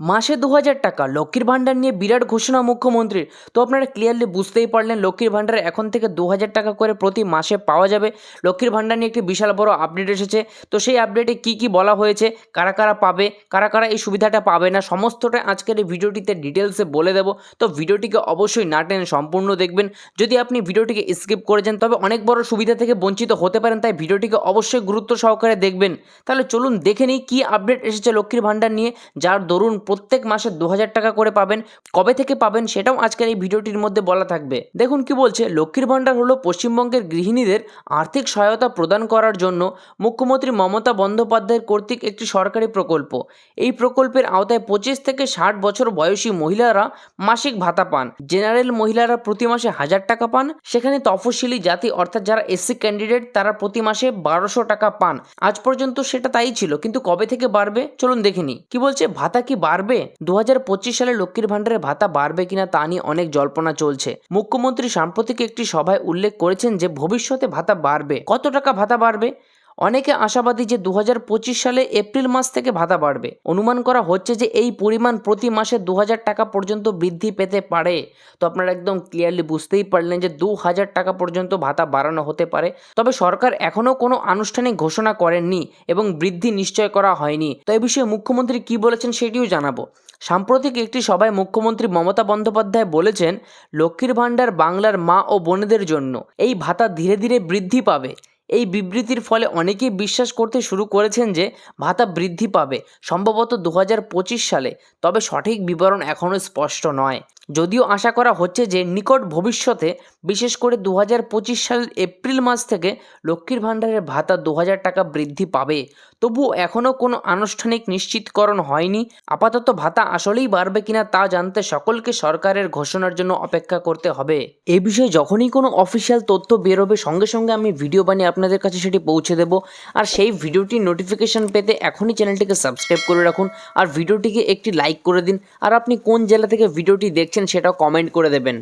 মাসে ২,০০০ টাকা লক্ষ্মীর ভাণ্ডার নিয়ে বিরাট ঘোষণা মুখ্যমন্ত্রীর। তো আপনারা ক্লিয়ারলি বুঝতেই পারলেন লক্ষ্মীর ভাণ্ডারে এখন থেকে ২,০০০ টাকা করে প্রতি মাসে পাওয়া যাবে। লক্ষ্মীর ভাণ্ডার নিয়ে একটি বিশাল বড় আপডেট এসেছে। তো সেই আপডেটে কি কি বলা হয়েছে, কারা কারা পাবে, কারা কারা এই সুবিধাটা পাবে না, সমস্তটা আজকের এই ভিডিওটিতে ডিটেলসে বলে দেবো। তো ভিডিওটিকে অবশ্যই না টেনে সম্পূর্ণ দেখবেন। যদি আপনি ভিডিওটিকে স্কিপ করে যান তবে অনেক বড় সুবিধা থেকে বঞ্চিত হতে পারেন, তাই ভিডিওটিকে অবশ্যই গুরুত্ব সহকারে দেখবেন। তাহলে চলুন দেখে নিই কী আপডেট এসেছে লক্ষ্মীর ভাণ্ডার নিয়ে, যার দরুন প্রত্যেক মাসে ২,০০০ টাকা করে পাবেন। কবে থেকে পাবেন সেটাও আজকের এই ভিডিওটির মধ্যে বলা থাকবে। দেখুন কি বলছে, লক্ষ্মীর ভাণ্ডার হলো পশ্চিমবঙ্গের গৃহিণীদের আর্থিক সহায়তা প্রদান করার জন্য মুখ্যমন্ত্রী মমতা বন্দ্যোপাধ্যায়ের কর্তৃক একটি সরকারি প্রকল্প। এই প্রকল্পের আওতায় ২৫ থেকে ৬০ বছর বয়সী মহিলারা মাসিক ভাতা পান। জেনারেল মহিলারা প্রতি মাসে ১,০০০ টাকা পান। সেখানে তফসিলি জাতি অর্থাৎ যারা এসসি ক্যান্ডিডেট তারা প্রতি মাসে ১,২০০ টাকা পান। আজ পর্যন্ত সেটা তাই ছিল, কিন্তু কবে থেকে বাড়বে চলুন দেখে নিই। কি বলছে, ভাতা কি বাড়বে? ২০২৫ সালে লক্ষ্মীর ভাণ্ডারে ভাতা বাড়বে কিনা তা নিয়ে অনেক জল্পনা চলছে। মুখ্যমন্ত্রী সাম্প্রতিক একটি সভায় উল্লেখ করেছেন যে ভবিষ্যতে ভাতা বাড়বে। কত টাকা ভাতা বাড়বে? অনেকে আশাবাদী যে ২০২৫ সালে এপ্রিল মাস থেকে ভাতা বাড়বে। অনুমান করা হচ্ছে যে এই পরিমাণ প্রতি মাসে ২,০০০ টাকা পর্যন্ত বৃদ্ধি পেতে পারে। তো আপনারা একদম ক্লিয়ারলি বুঝতেই পারলেন যে ২,০০০ টাকা পর্যন্ত ভাতা বাড়ানো হতে পারে। তবে সরকার এখনও কোনো আনুষ্ঠানিক ঘোষণা করেননি এবং বৃদ্ধি নিশ্চয় করা হয়নি। তো এই বিষয়ে মুখ্যমন্ত্রী কি বলেছেন সেটিও জানাবো। সাম্প্রতিক একটি সভায় মুখ্যমন্ত্রী মমতা বন্দ্যোপাধ্যায় বলেছেন, লক্ষ্মীর ভাণ্ডার বাংলার মা ও বোনেদের জন্য। এই ভাতা ধীরে ধীরে বৃদ্ধি পাবে। এই বিবৃতির ফলে অনেকেই বিশ্বাস করতে শুরু করেছেন যে ভাতা বৃদ্ধি পাবে, সম্ভবত ২০২৫ সালে। তবে সঠিক বিবরণ এখনও স্পষ্ট নয়। যদিও আশা করা হচ্ছে যে নিকট ভবিষ্যতে, বিশেষ করে ২০২৫ সালের এপ্রিল মাস থেকে লক্ষ্মীর ভাণ্ডারের ভাতা ২,০০০ টাকা বৃদ্ধি পাবে। তবুও এখনও কোনো আনুষ্ঠানিক নিশ্চিতকরণ হয়নি। আপাতত ভাতা আসলেই বাড়বে কিনা তা জানতে সকলকে সরকারের ঘোষণার জন্য অপেক্ষা করতে হবে। এই বিষয়ে যখনই কোনো অফিসিয়াল তথ্য বেরোবে সঙ্গে সঙ্গে আমি ভিডিও বানিয়ে আপনাদের কাছে সেটি পৌঁছে দেব। আর সেই ভিডিওটির নোটিফিকেশান পেতে এখনই চ্যানেলটিকে সাবস্ক্রাইব করে রাখুন আর ভিডিওটিকে একটি লাইক করে দিন। আর আপনি কোন জেলা থেকে ভিডিওটি দেখছেন সেটাও কমেন্ট করে দেবেন।